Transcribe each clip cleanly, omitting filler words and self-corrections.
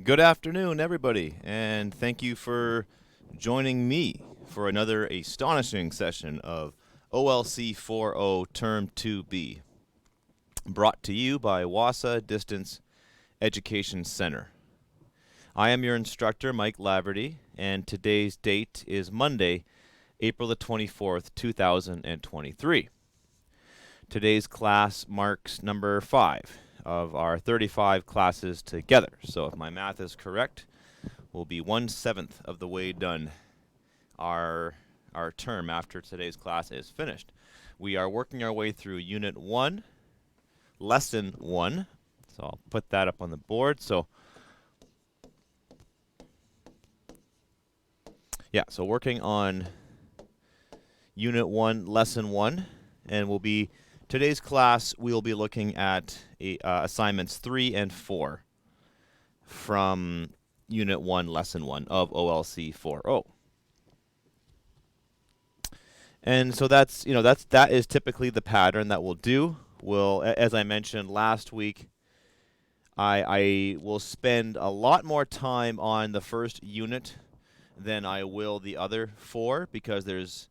Good afternoon, everybody, and thank you for joining me for another astonishing session of OLC4O Term 2B, brought to you by WASA Distance Education Center. I am your instructor, Mike Laverty, and today's date is Monday, April the 24th, 2023. Today's class marks number 5 of our 35 classes together. So if my math is correct, we'll be 1/7 of the way done our term after today's class is finished. We are working our way through Unit 1, Lesson 1. So I'll put that up on the board. So so working on Unit 1, Lesson 1, and today's class, we'll be looking at assignments 3 and 4 from Unit 1, Lesson 1 of OLC4O. And so that is typically the pattern that we'll do. As I mentioned last week, I will spend a lot more time on the first unit than I will the other 4 because there's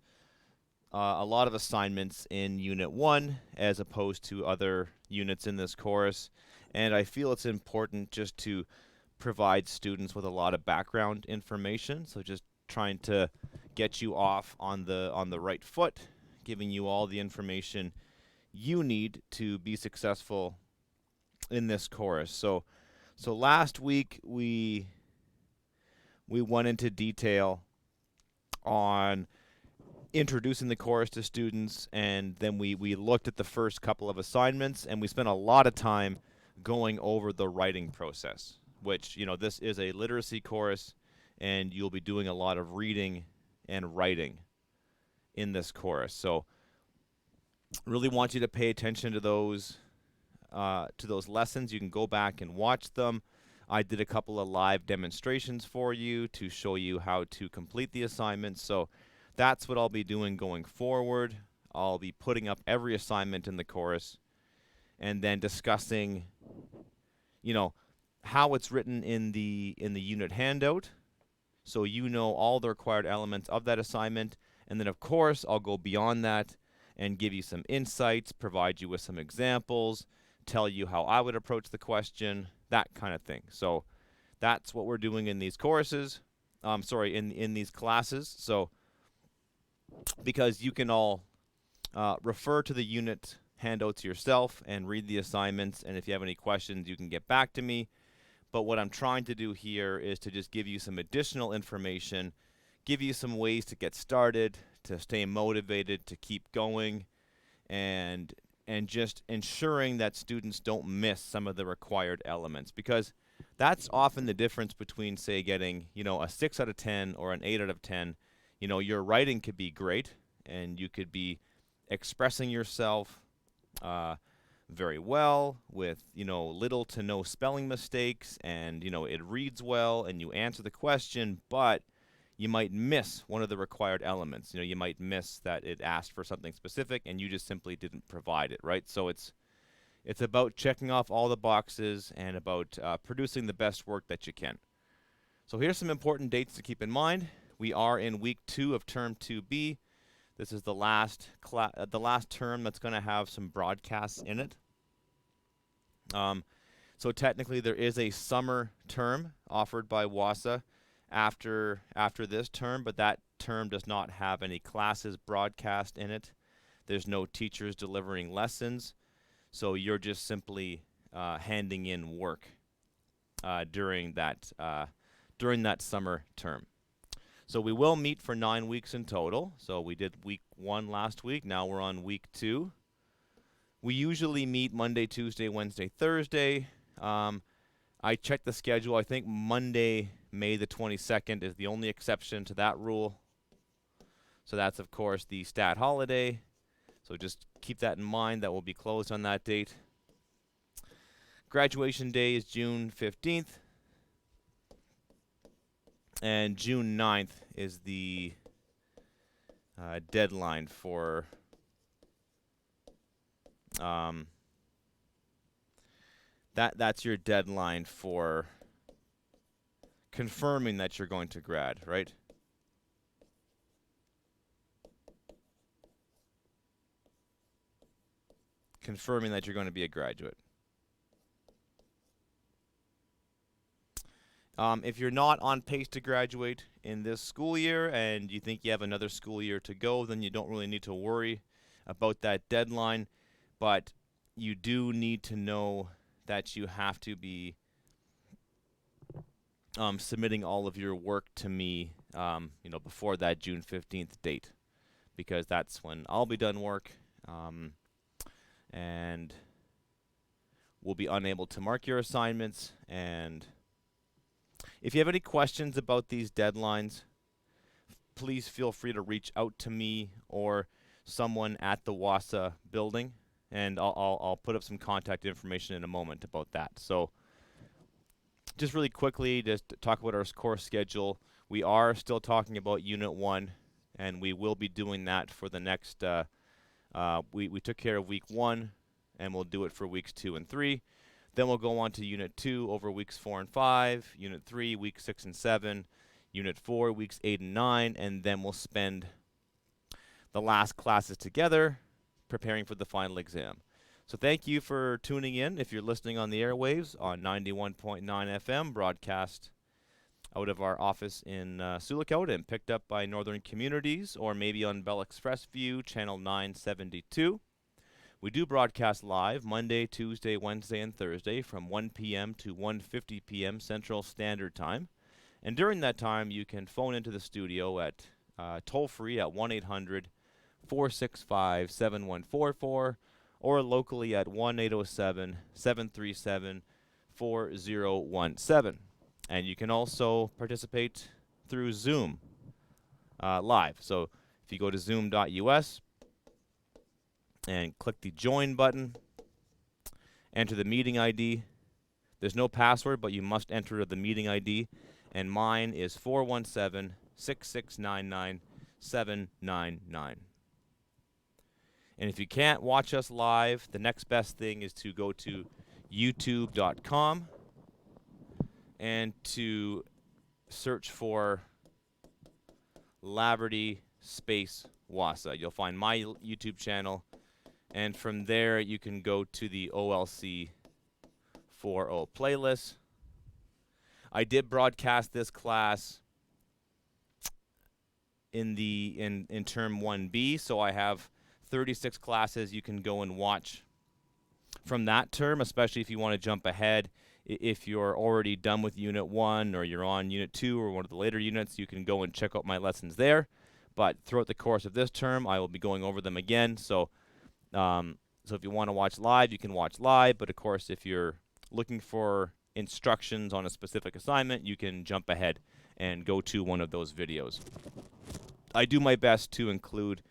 a lot of assignments in Unit 1 as opposed to other units in this course. And I feel it's important just to provide students with a lot of background information. So just trying to get you off on the right foot, giving you all the information you need to be successful in this course. So last week we went into detail on introducing the course to students, and then we looked at the first couple of assignments, and we spent a lot of time going over the writing process, which, this is a literacy course, and you'll be doing a lot of reading and writing in this course. So really want you to pay attention to those lessons. You can go back and watch them. I did a couple of live demonstrations for you to show you how to complete the assignments. So that's what I'll be doing going forward. I'll be putting up every assignment in the course and then discussing, how it's written in the unit handout, so all the required elements of that assignment. And then, of course, I'll go beyond that and give you some insights, provide you with some examples, tell you how I would approach the question, that kind of thing. So that's what we're doing in these courses. In these classes. So because you can all refer to the unit handouts yourself and read the assignments, and if you have any questions, you can get back to me. But what I'm trying to do here is to just give you some additional information, give you some ways to get started, to stay motivated, to keep going, and just ensuring that students don't miss some of the required elements, because that's often the difference between, say, getting, a 6 out of 10 or an 8 out of 10. Your writing could be great, and you could be expressing yourself very well with, little to no spelling mistakes, and, it reads well, and you answer the question, but you might miss one of the required elements. You might miss that it asked for something specific, and you just simply didn't provide it, right? So it's about checking off all the boxes and about producing the best work that you can. So here's some important dates to keep in mind. We are in week 2 of term 2B. This is the last term that's going to have some broadcasts in it. So technically there is a summer term offered by WASA after this term, but that term does not have any classes broadcast in it. There's no teachers delivering lessons, so you're just simply handing in work during that summer term. So we will meet for 9 weeks in total. So we did week 1 last week. Now we're on week 2. We usually meet Monday, Tuesday, Wednesday, Thursday. I checked the schedule. I think Monday, May the 22nd is the only exception to that rule. So that's, of course, the stat holiday. So just keep that in mind. That will be closed on that date. Graduation day is June 15th. And June 9th is the deadline for that's your deadline for confirming that you're going to grad, right? Confirming that you're going to be a graduate. If you're not on pace to graduate in this school year and you think you have another school year to go, then you don't really need to worry about that deadline. But you do need to know that you have to be submitting all of your work to me, before that June 15th date, because that's when I'll be done work, and we'll be unable to mark your assignments. And if you have any questions about these deadlines, please feel free to reach out to me or someone at the WASA building, and I'll put up some contact information in a moment about that. So just really quickly, just to talk about our course schedule. We are still talking about Unit 1, and we will be doing that for the next, we took care of Week 1, and we'll do it for Weeks 2 and 3. Then we'll go on to Unit 2 over Weeks 4 and 5, Unit 3, Weeks 6 and 7, Unit 4, Weeks 8 and 9, and then we'll spend the last classes together preparing for the final exam. So thank you for tuning in. If you're listening on the airwaves on 91.9 FM, broadcast out of our office in Sulakota and picked up by Northern Communities, or maybe on Bell ExpressVu, channel 972. We do broadcast live Monday, Tuesday, Wednesday, and Thursday from 1 p.m. to 1:50 p.m. Central Standard Time. And during that time, you can phone into the studio at toll-free at 1-800-465-7144, or locally at 1-807-737-4017. And you can also participate through Zoom live. So if you go to zoom.us and click the join button, enter the meeting ID. There's no password, but you must enter the meeting ID, and mine is 417-6699-799. And if you can't watch us live, the next best thing is to go to youtube.com and to search for Laverty space WASA. You'll find my YouTube channel, and from there you can go to the OLC4O playlist. I did broadcast this class in term 1B, so I have 36 classes you can go and watch from that term, especially if you want to jump ahead. If you're already done with Unit 1 or you're on Unit 2 or one of the later units, you can go and check out my lessons there. But throughout the course of this term, I will be going over them again. So if you want to watch live, you can watch live. But, of course, if you're looking for instructions on a specific assignment, you can jump ahead and go to one of those videos. I do my best to include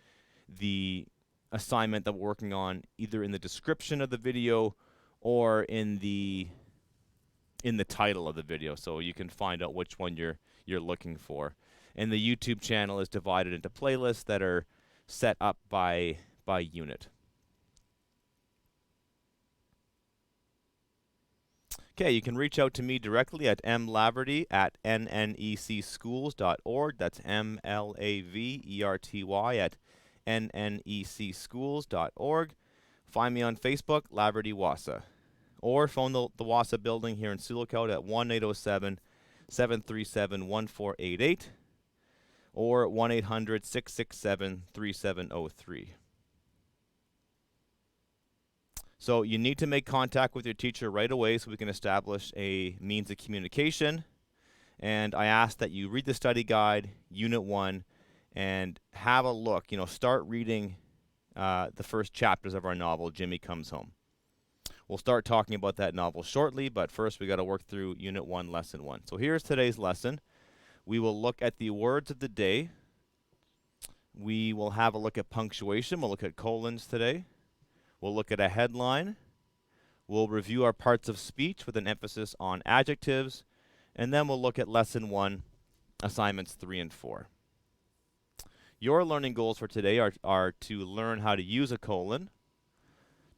the assignment that we're working on either in the description of the video or in the title of the video, so you can find out which one you're looking for. And the YouTube channel is divided into playlists that are set up by unit. Okay, you can reach out to me directly at mlaverty@nnecschools.org. That's mlaverty@nnecschools.org. Find me on Facebook, Laverty WASA. Or phone the WASA building here in Sulakota at 1-807-737-1488 or 1-800-667-3703. So you need to make contact with your teacher right away so we can establish a means of communication. And I ask that you read the study guide, Unit 1, and have a look. Start reading the first chapters of our novel, Jimmy Comes Home. We'll start talking about that novel shortly, but first we got to work through Unit 1, Lesson 1. So here's today's lesson. We will look at the words of the day. We will have a look at punctuation. We'll look at colons today. We'll look at a headline. We'll review our parts of speech with an emphasis on adjectives. And then we'll look at Lesson 1, Assignments 3 and 4. Your learning goals for today are to learn how to use a colon,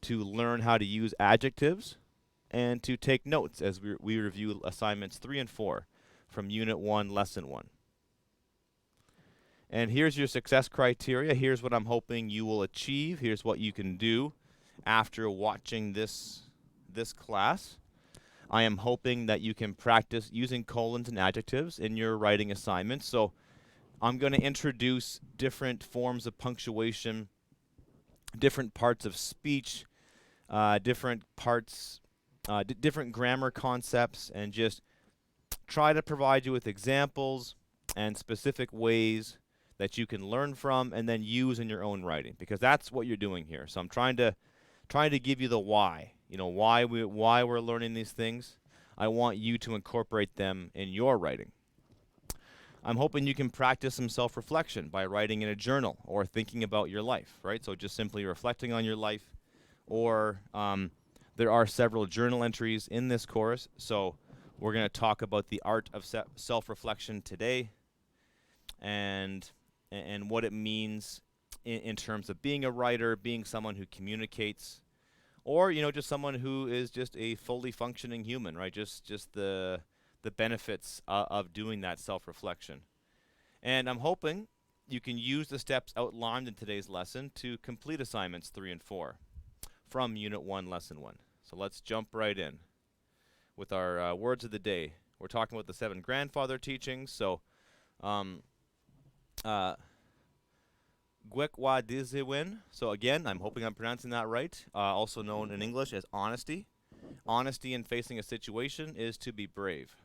to learn how to use adjectives, and to take notes as we review Assignments 3 and 4 from Unit 1, Lesson 1. And here's your success criteria. Here's what I'm hoping you will achieve. Here's what you can do after watching this class. I am hoping that you can practice using colons and adjectives in your writing assignments. So I'm going to introduce different forms of punctuation, different parts of speech, different parts, different grammar concepts, and just try to provide you with examples and specific ways that you can learn from and then use in your own writing, because that's what you're doing here. So I'm trying to give you the why. You know, why we're learning these things. I want you to incorporate them in your writing. I'm hoping you can practice some self-reflection by writing in a journal or thinking about your life, right? So just simply reflecting on your life, or there are several journal entries in this course. So we're going to talk about the art of self-reflection today, and what it means in terms of being a writer, being someone who communicates, or just someone who is just a fully functioning human, right? Just the benefits of doing that self-reflection. And I'm hoping you can use the steps outlined in today's lesson to complete assignments 3 and 4 from Unit 1, Lesson 1. So let's jump right in with our words of the day. We're talking about the 7 grandfather teachings. So Gwekwa Diziwin. So again, I'm hoping I'm pronouncing that right. Also known in English as honesty. Honesty in facing a situation is to be brave.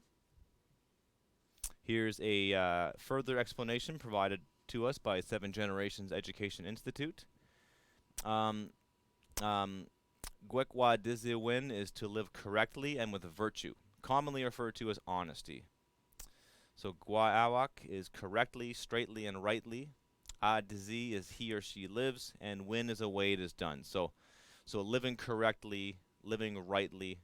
Here's a further explanation provided to us by 7 Generations Education Institute. Gwekwa Diziwin is to live correctly and with virtue, commonly referred to as honesty. So Gwaawak is correctly, straightly, and rightly. Dizi is he or she lives, and win is a way it is done. So living correctly, living rightly.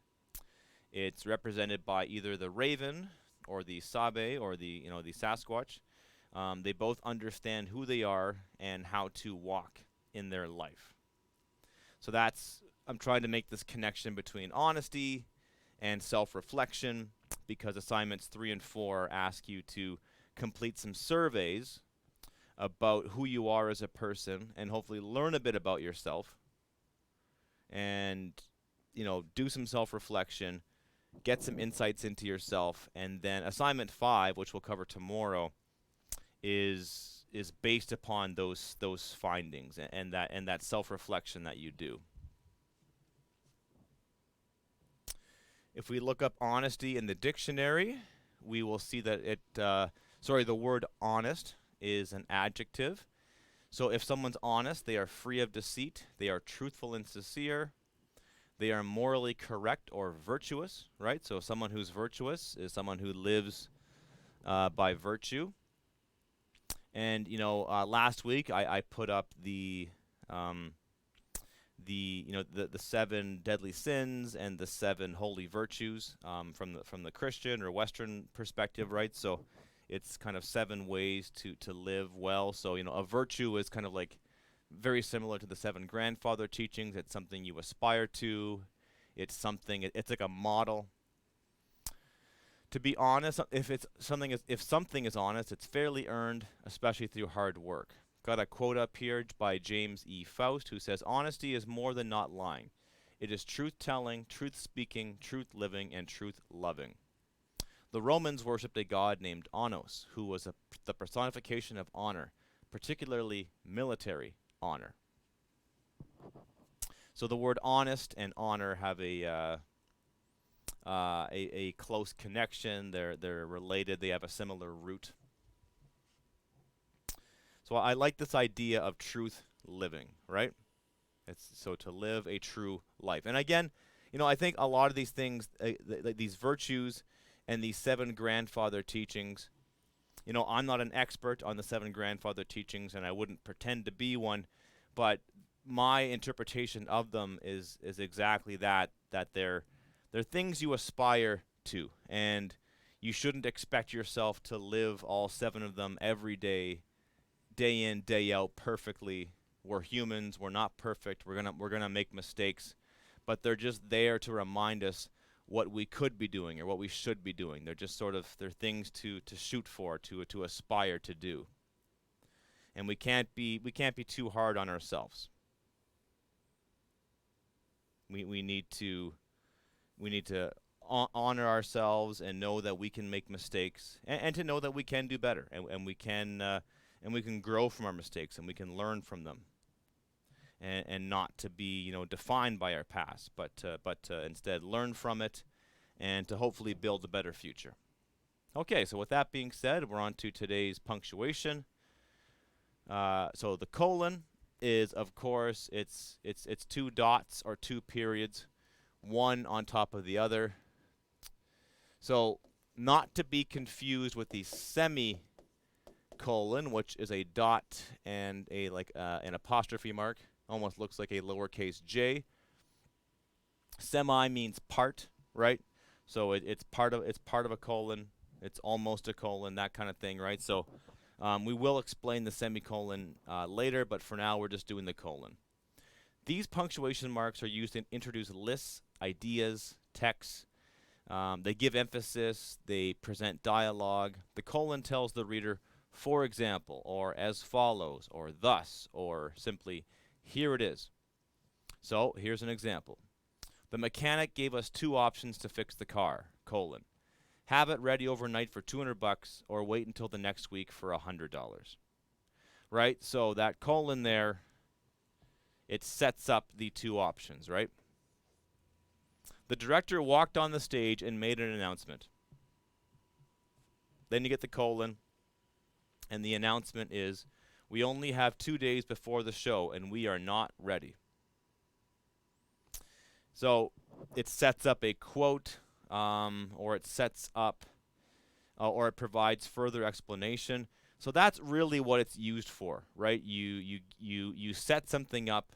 It's represented by either the raven or the sabe or the Sasquatch. They both understand who they are and how to walk in their life. So I'm trying to make this connection between honesty and self-reflection, because assignments 3 and 4 ask you to complete some surveys about who you are as a person and hopefully learn a bit about yourself, and do some self-reflection, get some insights into yourself. And then assignment 5, which we'll cover tomorrow, is based upon those findings and that self-reflection that you do. If we look up honesty in the dictionary, we will see that the word honest is an adjective. So if someone's honest, they are free of deceit, they are truthful and sincere, they are morally correct or virtuous, right? So someone who's virtuous is someone who lives by virtue. And last week I put up the 7 deadly sins and the 7 holy virtues from the Christian or Western perspective, right? So it's kind of 7 ways to live well. So a virtue is kind of like very similar to the 7 grandfather teachings. It's something you aspire to. It's like a model. To be honest, if something is honest, it's fairly earned, especially through hard work. Got a quote up here by James E. Faust, who says, "Honesty is more than not lying. It is truth-telling, truth-speaking, truth-living, and truth-loving." The Romans worshipped a god named Anos, who was the personification of honor, particularly military honor. So the word honest and honor have a close connection. They're related. They have a similar root. So I like this idea of truth living, right? So to live a true life. And again, I think a lot of these things, these virtues and these 7 grandfather teachings, I'm not an expert on the 7 grandfather teachings, and I wouldn't pretend to be one, but my interpretation of them is exactly that they're things you aspire to, and you shouldn't expect yourself to live all 7 of them every day in, day out, perfectly. We're humans. We're not perfect. We're gonna make mistakes, but they're just there to remind us what we could be doing or what we should be doing. They're just sort of, they're things to shoot for, to aspire to do. And we can't be too hard on ourselves. We need to honor ourselves and know that we can make mistakes, and to know that we can do better, and we can grow from our mistakes, and we can learn from them, and not to be defined by our past, but to instead learn from it, and to hopefully build a better future. Okay, so with that being said, we're on to today's punctuation. So the colon is, of course, it's two dots or two periods, one on top of the other. So not to be confused with the semicolon, which is a dot and a an apostrophe mark, almost looks like a lowercase j. Semi means part, right? So it's part of a colon. It's almost a colon, that kind of thing, right? So we will explain the semicolon later, but for now we're just doing the colon. These punctuation marks are used to introduce lists, ideas, texts. They give emphasis. They present dialogue. The colon tells the reader, for example, or as follows, or thus, or simply, here it is. So here's an example. The mechanic gave us two options to fix the car, colon. Have it ready overnight for $200 or wait until the next week for $100. Right? So that colon there, it sets up the two options, right? The director walked on the stage and made an announcement. Then you get the colon, and the announcement is, we only have 2 days before the show and we are not ready. So it sets up a quote, or it sets up, or it provides further explanation. So that's really what it's used for, right? You set something up.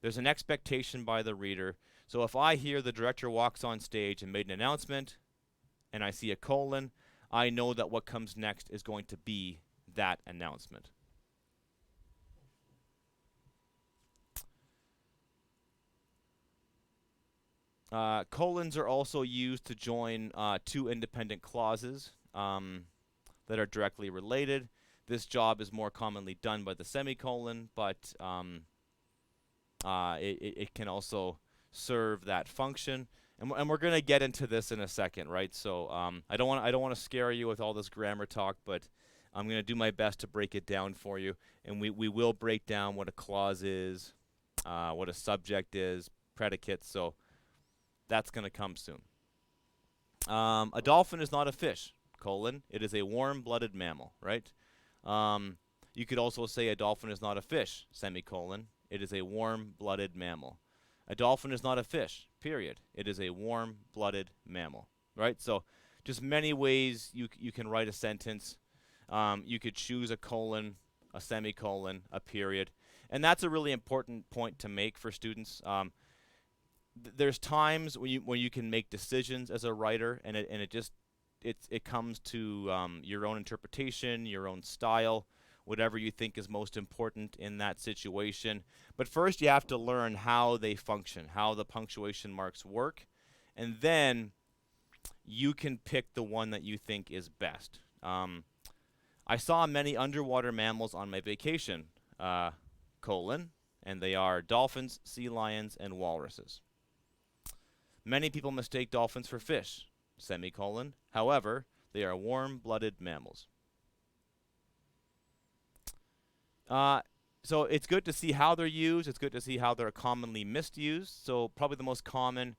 There's an expectation by the reader. So if I hear the director walks on stage and made an announcement, and I see a colon, I know that what comes next is going to be that announcement. Colons are also used to join two independent clauses that are directly related. This job is more commonly done by the semicolon, but it can also serve that function. And we're going to get into this in a second, right? So I don't want to scare you with all this grammar talk, but I'm going to do my best to break it down for you. And we will break down what a clause is, what a subject is, predicates. So that's going to come soon. A dolphin is not a fish, colon. It is a warm-blooded mammal, right? You could also say a dolphin is not a fish, semicolon. It is a warm-blooded mammal. A dolphin is not a fish, period. It is a warm-blooded mammal, right? So just many ways you can write a sentence. You could choose a colon, a semicolon, a period. And that's a really important point to make for students. There's times when you can make decisions as a writer, and it comes to your own interpretation, your own style, whatever you think is most important in that situation. But first you have to learn how they function, how the punctuation marks work, and then you can pick the one that you think is best. I saw many underwater mammals on my vacation, colon, and they are dolphins, sea lions, and walruses. Many people mistake dolphins for fish, semicolon. However, they are warm-blooded mammals. So it's good to see how they're used. It's good to see how they're commonly misused. So probably the most common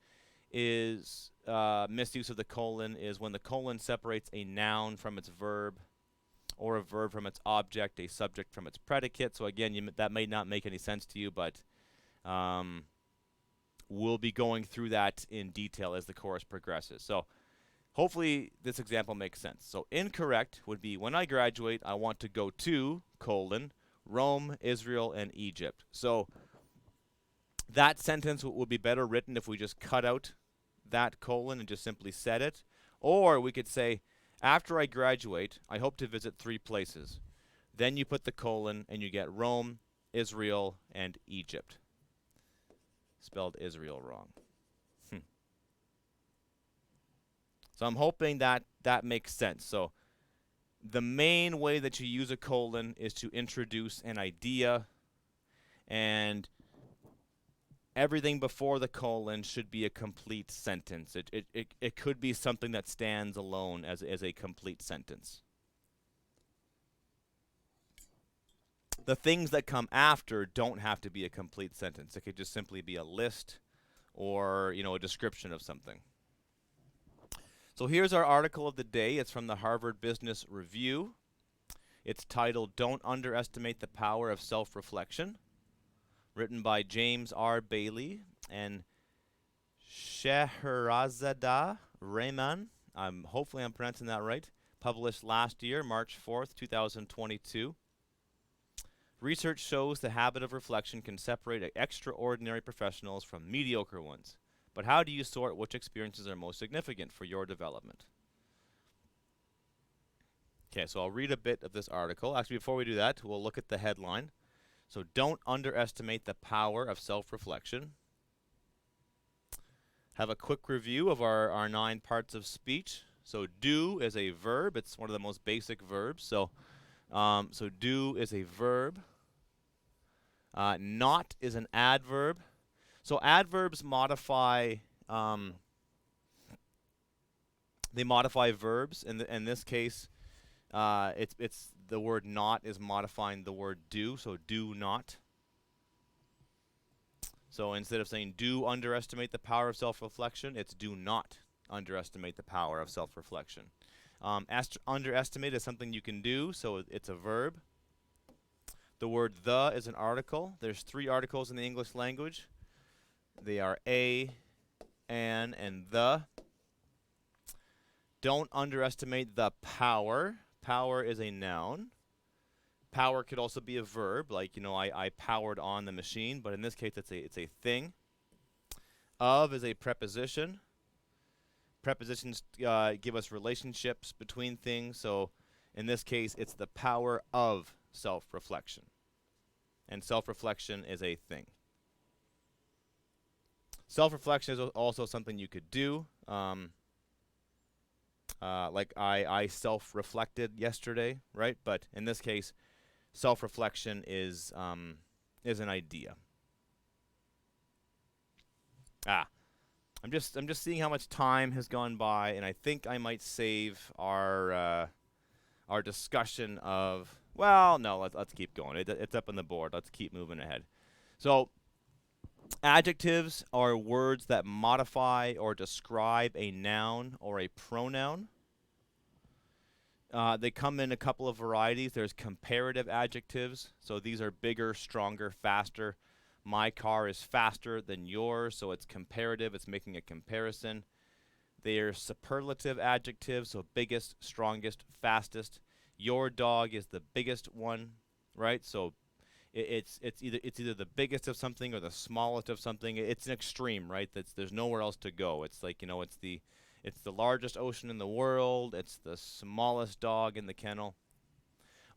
is misuse of the colon is when the colon separates a noun from its verb, or a verb from its object, a subject from its predicate. So again, that may not make any sense to you, but we'll be going through that in detail as the course progresses. So hopefully this example makes sense. So incorrect would be, when I graduate, I want to go to, colon, Rome, Israel, and Egypt. So that sentence would be better written if we just cut out that colon and just simply said it. Or we could say, after I graduate, I hope to visit 3 places. Then you put the colon and you get Rome, Israel, and Egypt. Spelled Israel wrong. So I'm hoping that that makes sense. So the main way that you use a colon is to introduce an idea, and everything before the colon should be a complete sentence. It could be something that stands alone as a complete sentence. The things that come after don't have to be a complete sentence. It could just simply be a list or, a description of something. So here's our article of the day. It's from the Harvard Business Review. It's titled, "Don't Underestimate the Power of Self-Reflection," written by James R. Bailey and Scheherazade Rehman. Hopefully I'm pronouncing that right. Published last year, March 4th, 2022. Research shows the habit of reflection can separate extraordinary professionals from mediocre ones. But how do you sort which experiences are most significant for your development? Okay, so I'll read a bit of this article. Actually, before we do that, we'll look at the headline. So, don't underestimate the power of self-reflection. Have a quick review of our 9 parts of speech. So, do is a verb. It's one of the most basic verbs. So do is a verb. Not is an adverb. So adverbs modify. They modify verbs. In this case, it's the word not is modifying the word do. So do not. So instead of saying do underestimate the power of self-reflection, it's do not underestimate the power of self-reflection. Underestimate is something you can do, so it's a verb. The word the is an article. There's 3 articles in the English language. They are a, an, and the. Don't underestimate the power. Power is a noun. Power could also be a verb, like, I powered on the machine, but in this case it's a thing. Of is a preposition. Prepositions give us relationships between things, so in this case it's the power of self-reflection. And self-reflection is a thing. Self-reflection is also something you could do. Like I self-reflected yesterday, right? But in this case, self-reflection is an idea. I'm just seeing how much time has gone by, and I think I might save our discussion of. Well, no, let's keep going. It's up on the board. Let's keep moving ahead. So, adjectives are words that modify or describe a noun or a pronoun. They come in a couple of varieties. There's comparative adjectives. So these are bigger, stronger, faster. My car is faster than yours, so it's comparative. It's making a comparison. They're superlative adjectives, so biggest, strongest, fastest. Your dog is the biggest one, right? So it's either the biggest of something or the smallest of something. It's an extreme, right? There's nowhere else to go. It's like, it's the largest ocean in the world. It's the smallest dog in the kennel.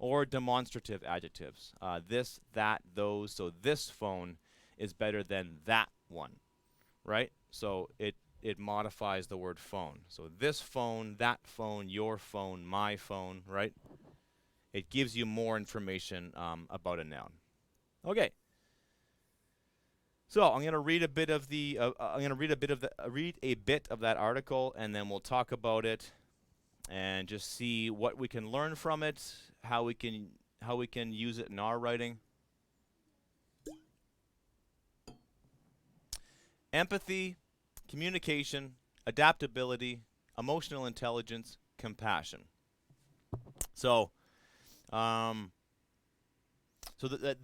Or demonstrative adjectives. This, that, those. So this phone is better than that one, right? So it modifies the word phone. So this phone, that phone, your phone, my phone, right? It gives you more information about a noun. Okay. So I'm going to read a bit of read a bit of that article, and then we'll talk about it and just see what we can learn from it, how we can use it in our writing. Empathy, communication, adaptability, emotional intelligence, compassion. So,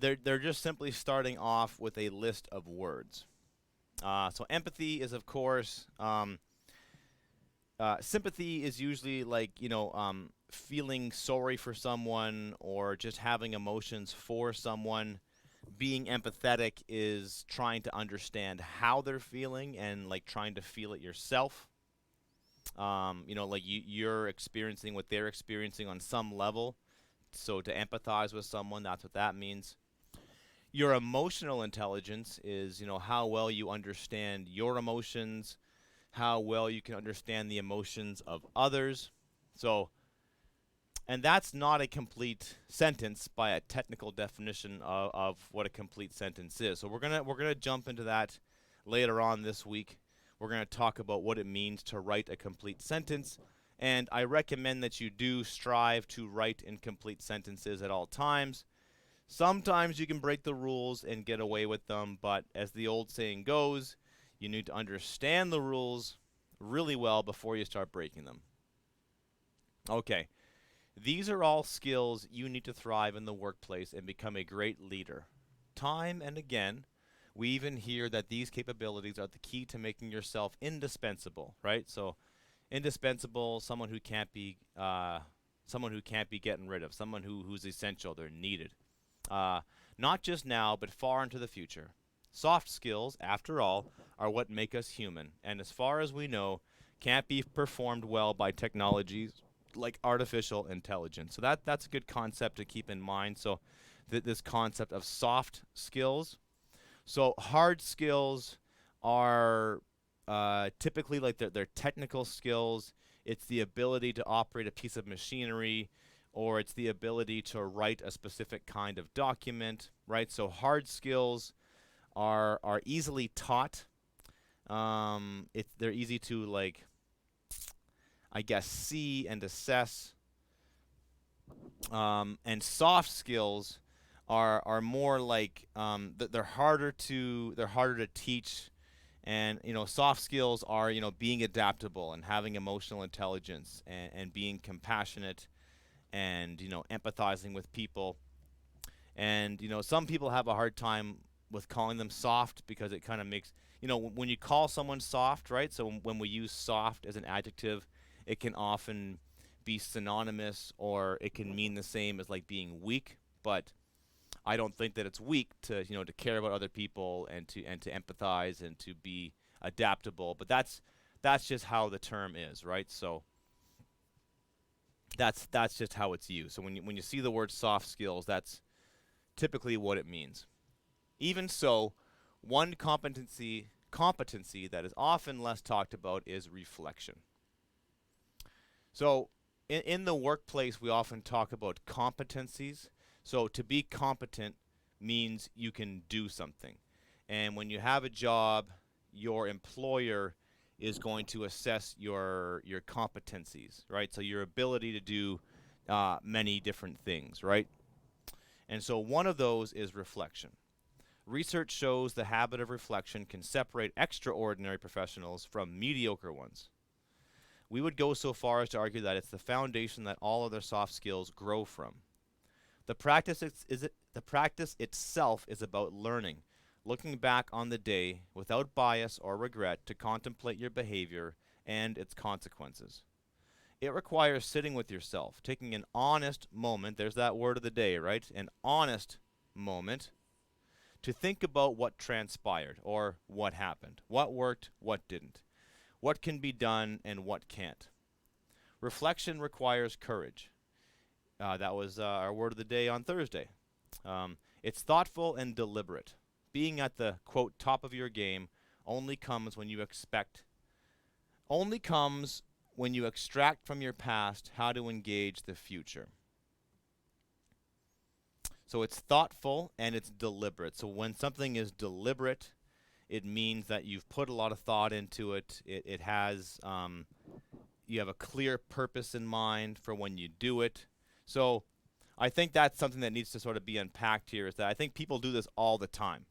they're just simply starting off with a list of words. So empathy is, of course, sympathy is usually like, feeling sorry for someone or just having emotions for someone. Being empathetic is trying to understand how they're feeling and like trying to feel it yourself. Like you're experiencing what they're experiencing on some level. So to empathize with someone, that's what that means. Your emotional intelligence is, how well you understand your emotions, how well you can understand the emotions of others. So, and that's not a complete sentence by a technical definition of what a complete sentence is. So we're gonna jump into that later on this week. We're gonna talk about what it means to write a complete sentence, and I recommend that you do strive to write in complete sentences at all times. Sometimes you can break the rules and get away with them, but as the old saying goes, you need to understand the rules really well before you start breaking them. Okay. These are all skills you need to thrive in the workplace and become a great leader. Time and again, we even hear that these capabilities are the key to making yourself indispensable, right? So, indispensable, someone who can't be getting rid of, someone who's essential, they're needed. Uh, Not just now, but far into the future. Soft skills, after all, are what make us human, and as far as we know, can't be performed well by technologies like artificial intelligence. So that's a good concept to keep in mind. So this concept of soft skills. So hard skills are typically like they're technical skills. It's the ability to operate a piece of machinery, or it's the ability to write a specific kind of document, right? So hard skills are easily taught. They're easy to, like, I guess, see and assess. And soft skills are more like they're harder to teach. And soft skills are being adaptable and having emotional intelligence, and being compassionate, and empathizing with people. And some people have a hard time with calling them soft, because it kind of makes when you call someone soft, right? So when we use soft as an adjective, it can often be synonymous, or it can mean the same as like being weak. But I don't think that it's weak to to care about other people, and to empathize, and to be adaptable. But that's just how the term is, right? So that's just how it's used. So when you see the word soft skills, that's typically what it means. Even so, one competency that is often less talked about is reflection. So in the workplace, we often talk about competencies. So to be competent means you can do something. And when you have a job, your employer is going to assess your competencies, right? So your ability to do many different things, right? And so one of those is reflection. Research shows the habit of reflection can separate extraordinary professionals from mediocre ones. We would go so far as to argue that it's the foundation that all other soft skills grow from. The practice itself is about learning, looking back on the day without bias or regret to contemplate your behavior and its consequences. It requires sitting with yourself, taking an honest moment, there's that word of the day, right? An honest moment to think about what transpired or what happened, what worked, what didn't, what can be done and what can't. Reflection requires courage. That was our word of the day on Thursday. It's thoughtful and deliberate. Being at the, quote, top of your game only comes when you extract from your past how to engage the future. So it's thoughtful and it's deliberate. So when something is deliberate, it means that you've put a lot of thought into it. It has, you have a clear purpose in mind for when you do it. So I think that's something that needs to sort of be unpacked here, is that I think people do this all the time.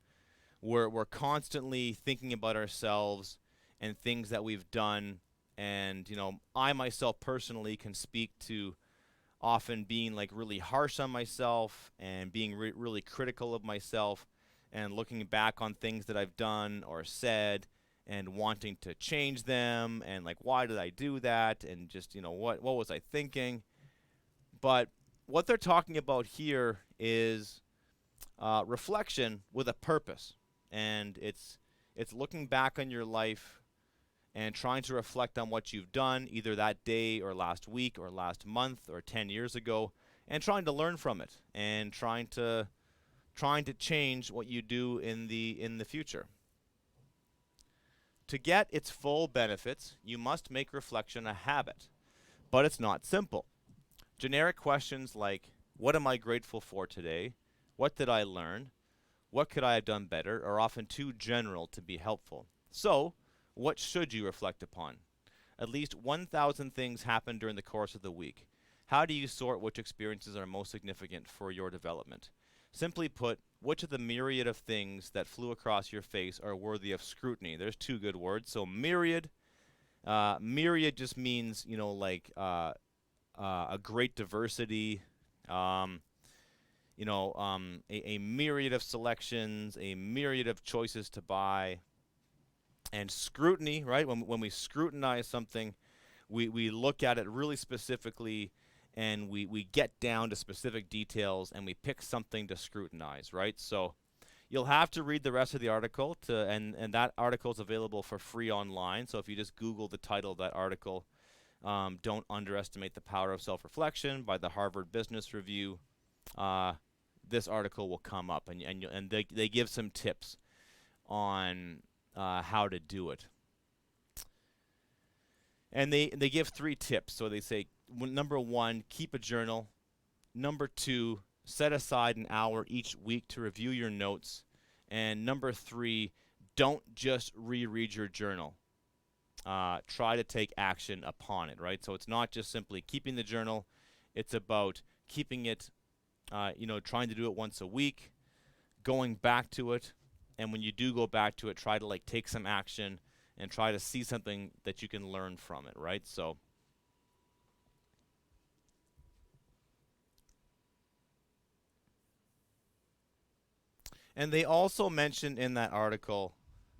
We're constantly thinking about ourselves and things that we've done. And, I myself personally can speak to often being like really harsh on myself, and being really critical of myself, and looking back on things that I've done or said and wanting to change them, and like, why did I do that? And just, what was I thinking? But what they're talking about here is reflection with a purpose. And it's looking back on your life and trying to reflect on what you've done, either that day or last week or last month or 10 years ago, and trying to learn from it, and trying to change what you do in the future. To get its full benefits, you must make reflection a habit. But it's not simple. Generic questions like, what am I grateful for today? What did I learn? What could I have done better? Are often too general to be helpful. So, what should you reflect upon? At least 1,000 things happen during the course of the week. How do you sort which experiences are most significant for your development? Simply put, which of the myriad of things that flew across your face are worthy of scrutiny? There's two good words. So myriad, myriad just means, like a great diversity, a myriad of selections, a myriad of choices to buy. And scrutiny, right? When we scrutinize something, we look at it really specifically, and we get down to specific details, and we pick something to scrutinize, right? So you'll have to read the rest of the article, and that article is available for free online. So if you just Google the title of that article, Don't Underestimate the Power of Self-Reflection by the Harvard Business Review, this article will come up, and they give some tips on how to do it. And they give 3 tips. So they say, number 1, keep a journal. Number 2, set aside an hour each week to review your notes. And number 3, don't just reread your journal. Try to take action upon it, right? So it's not just simply keeping the journal. It's about keeping it, trying to do it once a week, going back to it. And when you do go back to it, try to take some action and try to see something that you can learn from it, right? So and they also mentioned in that article,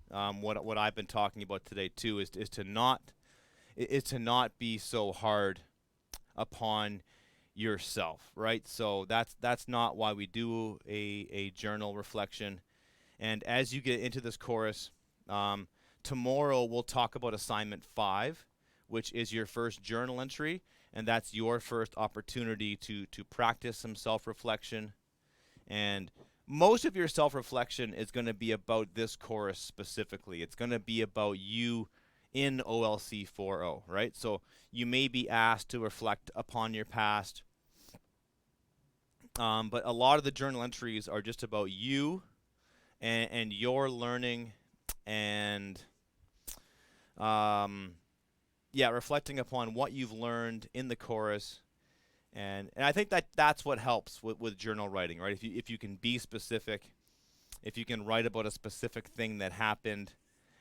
what I've been talking about today too, is to not be so hard upon yourself, right? So that's not why we do a journal reflection. And as you get into this course, tomorrow we'll talk about assignment 5, which is your first journal entry, and that's your first opportunity to practice some self-reflection. And most of your self-reflection is going to be about this course specifically. It's going to be about you in OLC4O, right? So you may be asked to reflect upon your past, but a lot of the journal entries are just about you and your learning, and reflecting upon what you've learned in the course. And I think that's what helps with journal writing, right? If you can be specific, if you can write about a specific thing that happened,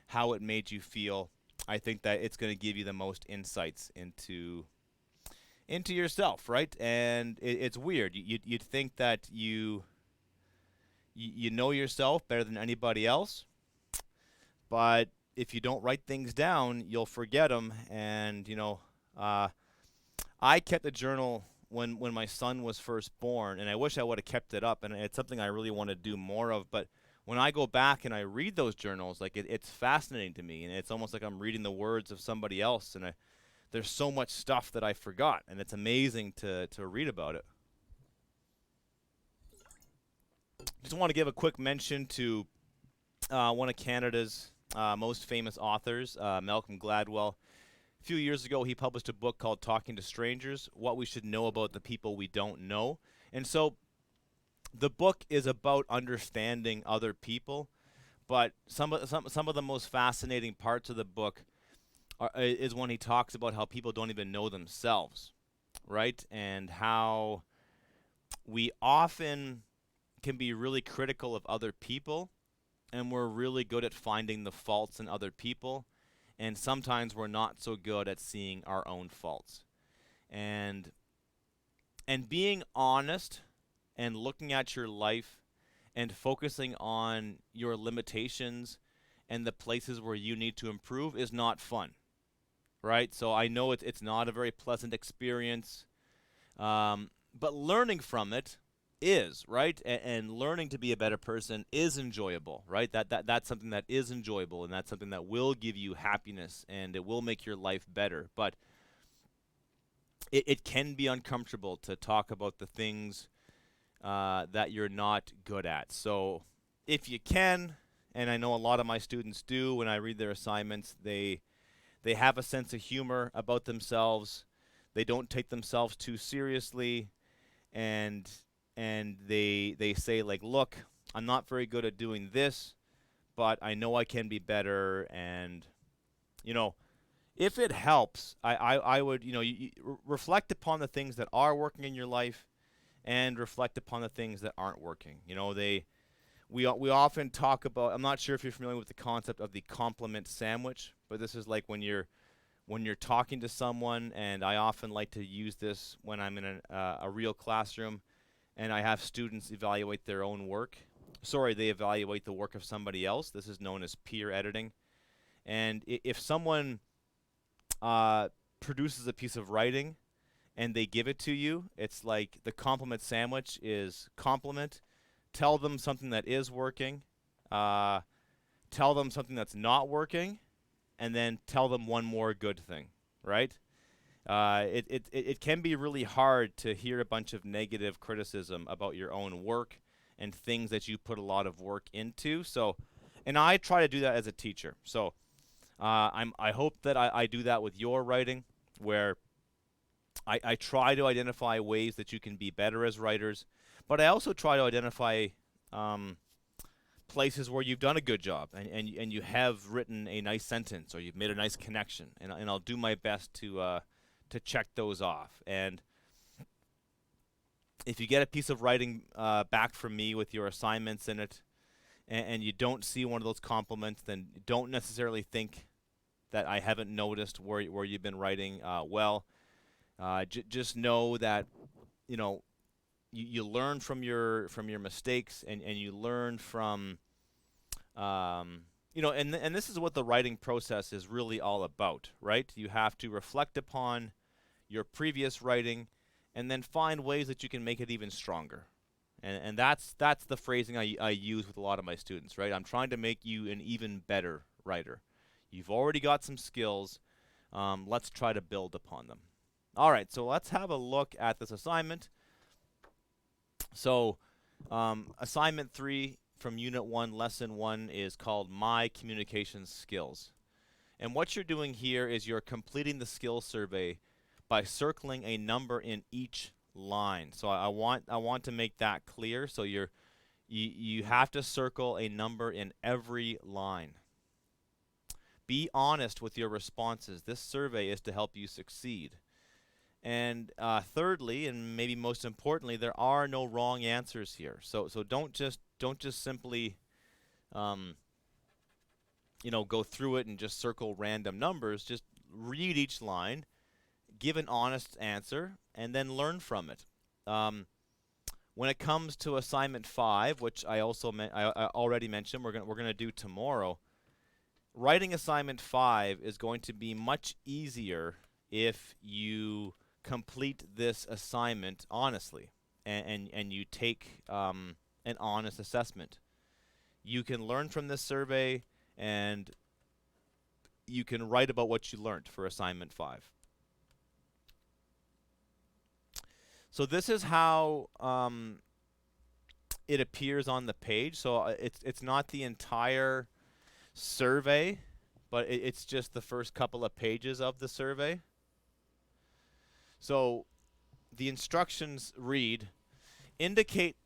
how it made you feel, I think that it's going to give you the most insights into yourself, right? And it's weird. You'd think that you know yourself better than anybody else, but if you don't write things down, you'll forget them. And I kept a journal when my son was first born, and I wish I would have kept it up, and it's something I really want to do more of. But when I go back and I read those journals, it's fascinating to me, and it's almost like I'm reading the words of somebody else, and there's so much stuff that I forgot, and it's amazing to read about it. Just want to give a quick mention to one of Canada's most famous authors, Malcolm Gladwell. A few years ago, he published a book called Talking to Strangers, What We Should Know About the People We Don't Know. And so the book is about understanding other people, but some of the most fascinating parts of the book is when he talks about how people don't even know themselves, right? And how we often can be really critical of other people, and we're really good at finding the faults in other people, and sometimes we're not so good at seeing our own faults. And being honest and looking at your life and focusing on your limitations and the places where you need to improve is not fun, right? So I know it's not a very pleasant experience, but learning from it is, right? And learning to be a better person is enjoyable, right? That's something that is enjoyable, and that's something that will give you happiness, and it will make your life better. But it can be uncomfortable to talk about the things that you're not good at. So if you can, and I know a lot of my students do. When I read their assignments, they have a sense of humor about themselves. They don't take themselves too seriously, and they say like, look, I'm not very good at doing this, but I know I can be better. And you know, if it helps, I would, reflect upon the things that are working in your life, and reflect upon the things that aren't working. We often talk about, I'm not sure if you're familiar with the concept of the compliment sandwich, but this is like when you're talking to someone, and I often like to use this when I'm in a real classroom and I have students evaluate their own work. Sorry, they evaluate the work of somebody else. This is known as peer editing. And if someone produces a piece of writing and they give it to you, it's like the compliment sandwich is compliment, tell them something that is working, tell them something that's not working, and then tell them one more good thing, right? It can be really hard to hear a bunch of negative criticism about your own work and things that you put a lot of work into. So, and I try to do that as a teacher. So, I hope that I do that with your writing, where I try to identify ways that you can be better as writers, but I also try to identify places where you've done a good job, and you have written a nice sentence, or you've made a nice connection, and I'll do my best to check those off. And if you get a piece of writing back from me with your assignments in it, and you don't see one of those compliments, then don't necessarily think that I haven't noticed where you've been writing well. Just know that you learn from your mistakes, and you learn from and this is what the writing process is really all about, right? You have to reflect upon your previous writing and then find ways that you can make it even stronger. And that's the phrasing I use with a lot of my students, right? I'm trying to make you an even better writer. You've already got some skills. Let's try to build upon them. All right, so let's have a look at this assignment. So assignment 3 from Unit 1, Lesson 1 is called My Communication Skills. And what you're doing here is you're completing the skills survey by circling a number in each line. So I want to make that clear. So you have to circle a number in every line. Be honest with your responses. This survey is to help you succeed. And thirdly, and maybe most importantly, there are no wrong answers here. So don't just simply go through it and just circle random numbers. Just read each line, give an honest answer, and then learn from it. When it comes to assignment 5, which I already mentioned, we're gonna do tomorrow. Writing assignment 5 is going to be much easier if you complete this assignment honestly, and you take an honest assessment. You can learn from this survey, and you can write about what you learned for assignment 5. So this is how it appears on the page. So it's not the entire survey, but it's just the first couple of pages of the survey. So the instructions read, indicate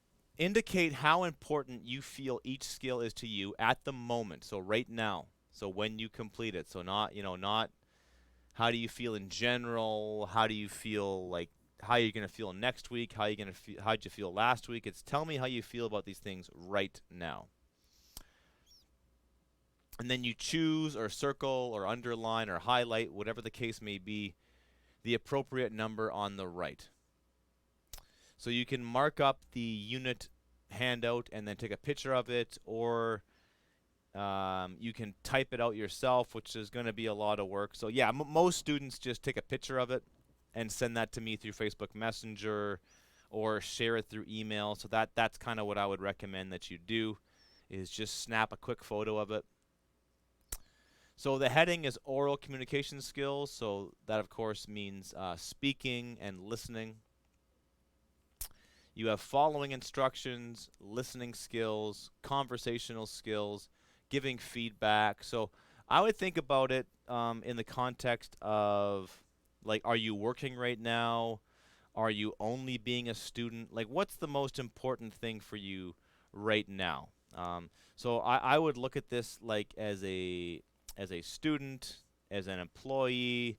how important you feel each skill is to you at the moment. So right now. So when you complete it. So not how do you feel in general, how do you feel, like how you're going to feel next week, how'd you feel last week. It's tell me how you feel about these things right now. And then you choose or circle or underline or highlight, whatever the case may be, the appropriate number on the right. So you can mark up the unit handout and then take a picture of it, or you can type it out yourself, which is going to be a lot of work. So yeah, most students just take a picture of it and send that to me through Facebook Messenger or share it through email. So that's kind of what I would recommend that you do, is just snap a quick photo of it. So the heading is oral communication skills. So that, of course, means speaking and listening. You have following instructions, listening skills, conversational skills, giving feedback. So I would think about it in the context of, like, are you working right now? Are you only being a student? Like, what's the most important thing for you right now? So I would look at this like as a student, as an employee.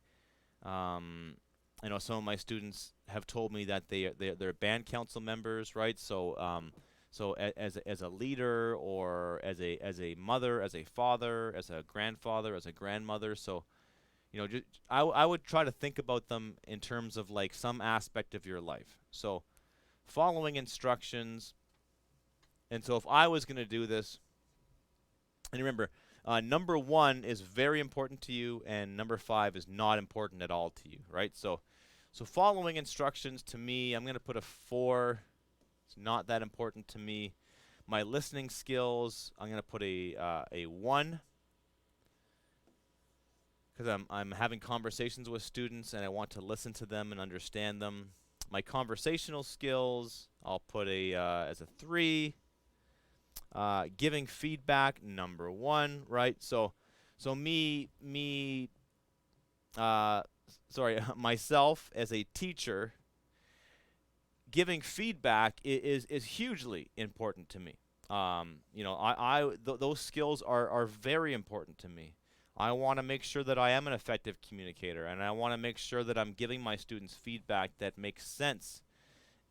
Um, I know some of my students have told me that they're band council members, right? So as a leader, or as a mother, as a father, as a grandfather, as a grandmother. So I would try to think about them in terms of like some aspect of your life. So following instructions. And so if I was going to do this, and remember, number 1 is very important to you, and number 5 is not important at all to you, right? So following instructions, to me, I'm going to put a 4. It's not that important to me. My listening skills, I'm going to put a 1, because I'm having conversations with students and I want to listen to them and understand them. My conversational skills, I'll put as a 3. Giving feedback, number 1, right? So myself as a teacher, giving feedback is hugely important to me. Those skills are very important to me. I want to make sure that I am an effective communicator, and I want to make sure that I'm giving my students feedback that makes sense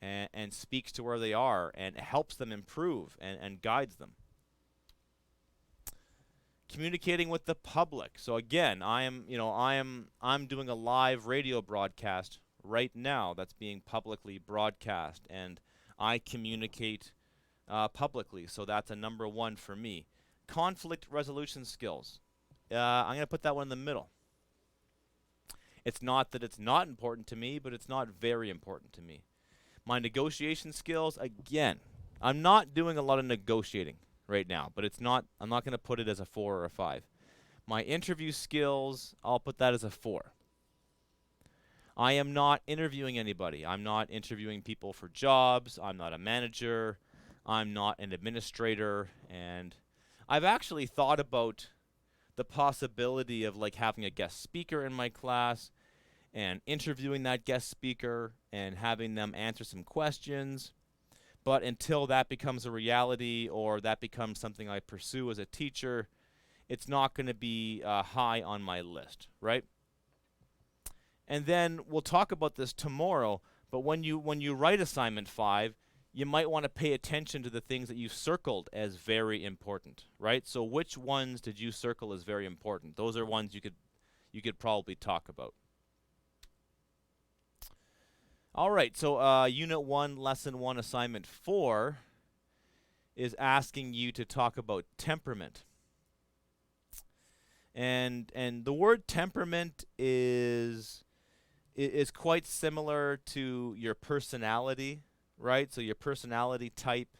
and speaks to where they are and helps them improve and guides them. Communicating with the public. So again, I'm doing a live radio broadcast right now that's being publicly broadcast, and I communicate publicly. So that's a number 1 for me. Conflict resolution skills. I'm going to put that one in the middle. It's not that it's not important to me, but it's not very important to me. My negotiation skills, again, I'm not doing a lot of negotiating right now, but I'm not going to put it as a 4 or a 5. My interview skills, I'll put that as a 4. I am not interviewing anybody. I'm not interviewing people for jobs. I'm not a manager. I'm not an administrator. And I've actually thought about the possibility of like having a guest speaker in my class and interviewing that guest speaker and having them answer some questions. But until that becomes a reality, or that becomes something I pursue as a teacher, it's not going to be high on my list, right? And then we'll talk about this tomorrow, but when you write assignment 5, you might want to pay attention to the things that you've circled as very important, right? So which ones did you circle as very important? Those are ones you could probably talk about. All right, so Unit 1, Lesson 1, Assignment 4 is asking you to talk about temperament. And the word temperament is quite similar to your personality, right? So your personality type.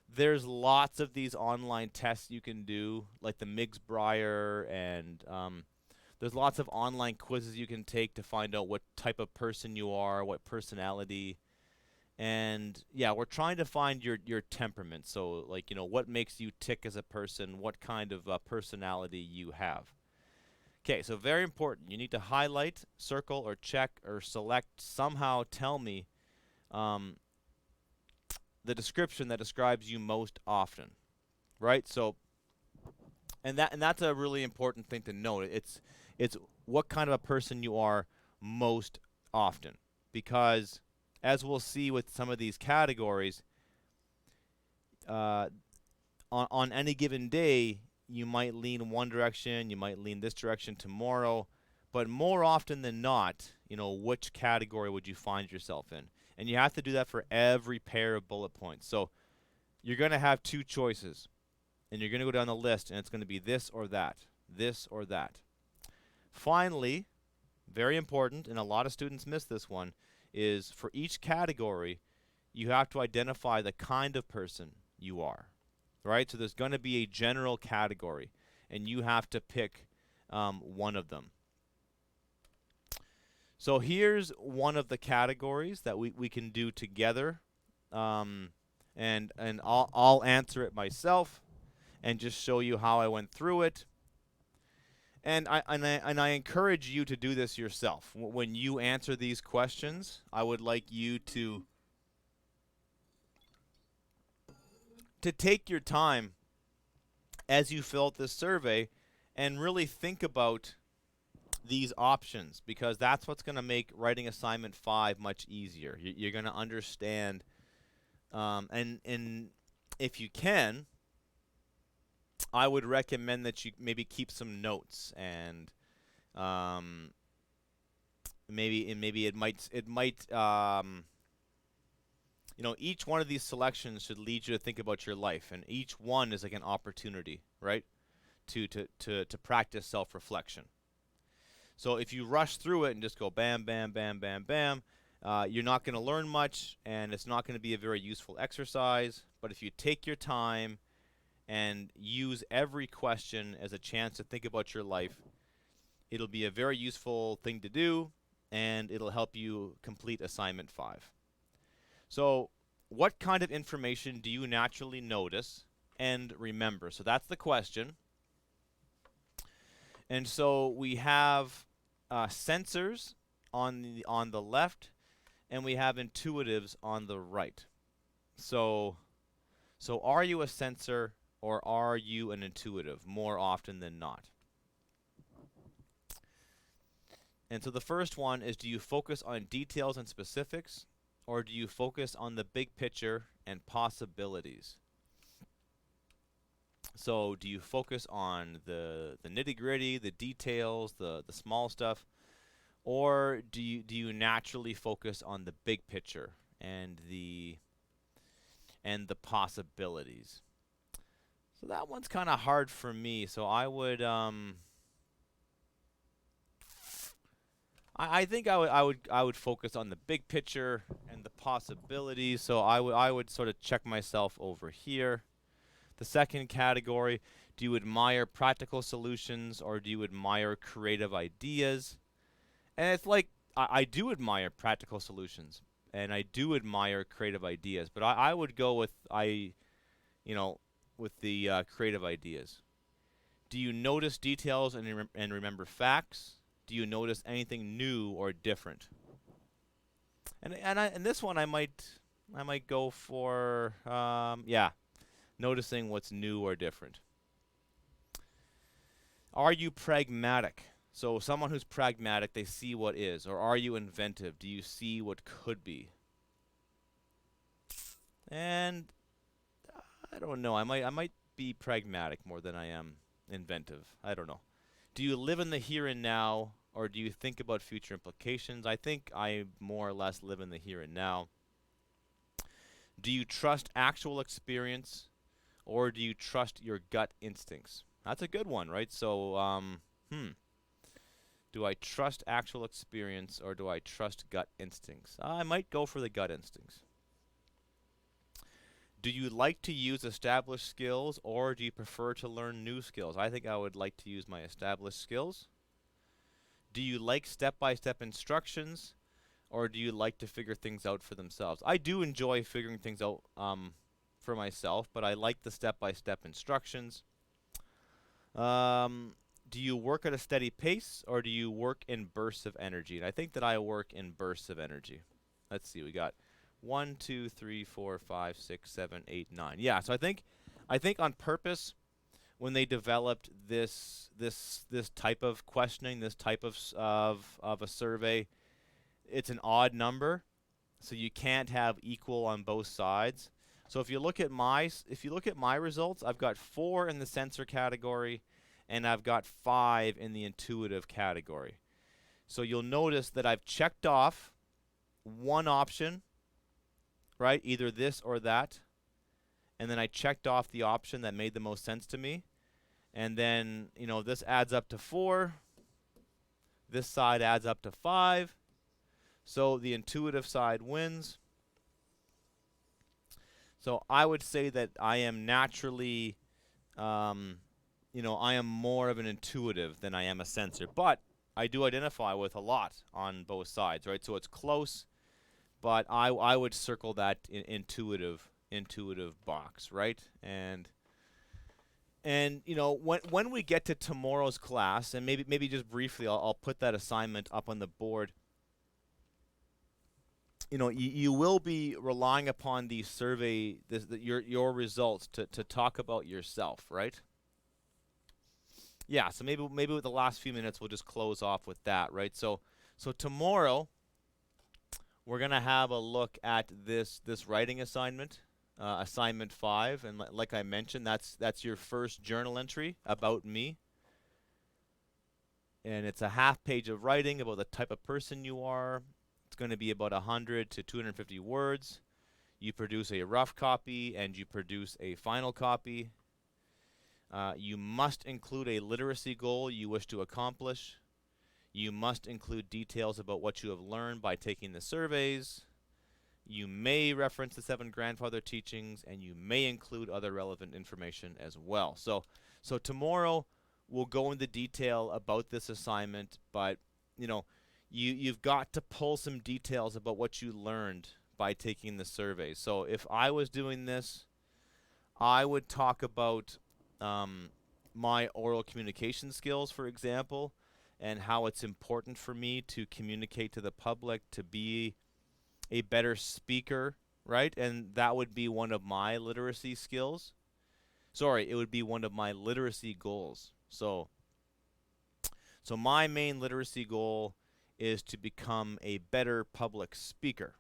There's lots of these online tests you can do, like the Miggs-Breyer, and there's lots of online quizzes you can take to find out what type of person you are, what personality. And yeah, we're trying to find your temperament. So like, what makes you tick as a person, what kind of personality you have. Okay, so very important. You need to highlight, circle, or check, or select, somehow tell me the description that describes you most often, right? So, and that's a really important thing to note. It's what kind of a person you are most often, because as we'll see with some of these categories, on any given day, you might lean one direction, you might lean this direction tomorrow, but more often than not, which category would you find yourself in? And you have to do that for every pair of bullet points. So you're going to have 2 choices, and you're going to go down the list, and it's going to be this or that, this or that. Finally, very important, and a lot of students miss this one, is for each category, you have to identify the kind of person you are, right? So there's going to be a general category, and you have to pick one of them. So here's one of the categories that we can do together, and I'll answer it myself, and just show you how I went through it. And I encourage you to do this yourself. When you answer these questions, I would like you to take your time as you fill out this survey and really think about these options, because that's what's going to make writing assignment 5 much easier. You're going to understand, and if you can, I would recommend that you maybe keep some notes, and maybe it might each one of these selections should lead you to think about your life, and each one is like an opportunity, right, to practice self-reflection. So if you rush through it and just go bam, bam, bam, bam, bam, you're not going to learn much, and it's not going to be a very useful exercise. But if you take your time and use every question as a chance to think about your life, it'll be a very useful thing to do, and it'll help you complete assignment 5. So what kind of information do you naturally notice and remember? So that's the question. And so we have sensors on the left, and we have intuitives on the right. So are you a sensor or are you an intuitive more often than not? And so the first one is, do you focus on details and specifics, or do you focus on the big picture and possibilities? So do you focus on the nitty-gritty, the details, the small stuff, or do you naturally focus on the big picture and the possibilities? So that one's kind of hard for me. So I would I think I would focus on the big picture and the possibilities. So I would sort of check myself over here. The second category, do you admire practical solutions or do you admire creative ideas? And it's like, I do admire practical solutions and I do admire creative ideas, but I would go with with the creative ideas. Do you notice details and remember facts? Do you notice anything new or different? And this one I might go for noticing what's new or different. Are you pragmatic? So someone who's pragmatic, they see what is. Or are you inventive? Do you see what could be? And I don't know. I might be pragmatic more than I am inventive. I don't know. Do you live in the here and now, or do you think about future implications? I think I more or less live in the here and now. Do you trust actual experience, or do you trust your gut instincts? That's a good one, right? So, do I trust actual experience, or do I trust gut instincts? I might go for the gut instincts. Do you like to use established skills, or do you prefer to learn new skills? I think I would like to use my established skills. Do you like step-by-step instructions, or do you like to figure things out for themselves? I do enjoy figuring things out for myself, but I like the step-by-step instructions. Do you work at a steady pace, or do you work in bursts of energy? And I think that I work in bursts of energy. Let's see, we got 1, 2, 3, 4, 5, 6, 7, 8, 9. Yeah, so I think on purpose, when they developed this type of questioning, this type of a survey, it's an odd number, so you can't have equal on both sides. So if you look at my results, I've got 4 in the sensor category, and I've got 5 in the intuitive category. So you'll notice that I've checked off one option, right? Either this or that. And then I checked off the option that made the most sense to me. And then, this adds up to 4. This side adds up to 5. So the intuitive side wins. So I would say that I am naturally, I am more of an intuitive than I am a sensor. But I do identify with a lot on both sides, right? So it's close, but I would circle that intuitive box, right? And And when we get to tomorrow's class, and maybe just briefly, I'll put that assignment up on the board. You will be relying upon the survey, your results to talk about yourself, right? Yeah. So maybe with the last few minutes, we'll just close off with that, right? So tomorrow we're gonna have a look at this writing assignment, assignment 5, and like I mentioned, that's your first journal entry about me, and it's a half page of writing about the type of person you are. It's going to be about 100 to 250 words. You produce a rough copy and you produce a final copy. You must include a literacy goal you wish to accomplish. You must include details about what you have learned by taking the surveys. You may reference the 7 grandfather teachings, and you may include other relevant information as well. So tomorrow we'll go into detail about this assignment, but you've got to pull some details about what you learned by taking the survey. So if I was doing this, I would talk about my oral communication skills, for example, and how it's important for me to communicate to the public, to be a better speaker, right? And that would be one of my literacy skills. Sorry, it would be one of my literacy goals. So my main literacy goal is to become a better public speaker.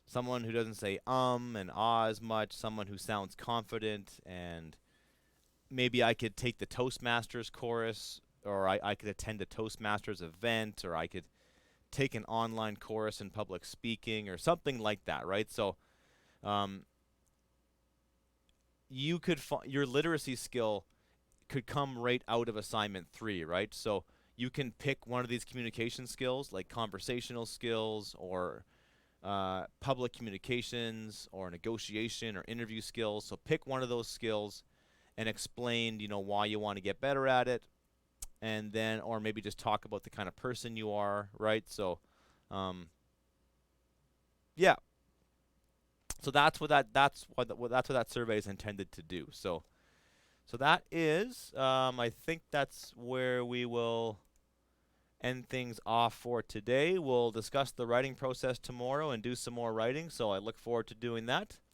Someone who doesn't say and ah as much, someone who sounds confident, and maybe I could take the Toastmasters course, or I could attend a Toastmasters event, or I could take an online course in public speaking or something like that, right? So you could your literacy skill could come right out of assignment 3, right? So you can pick one of these communication skills, like conversational skills or public communications or negotiation or interview skills. So pick one of those skills and explain, why you want to get better at it, and then, or maybe just talk about the kind of person you are, right? So, yeah. So that's what that survey is intended to do. So that is, I think that's where we will end things off for today. We'll discuss the writing process tomorrow and do some more writing. So I look forward to doing that.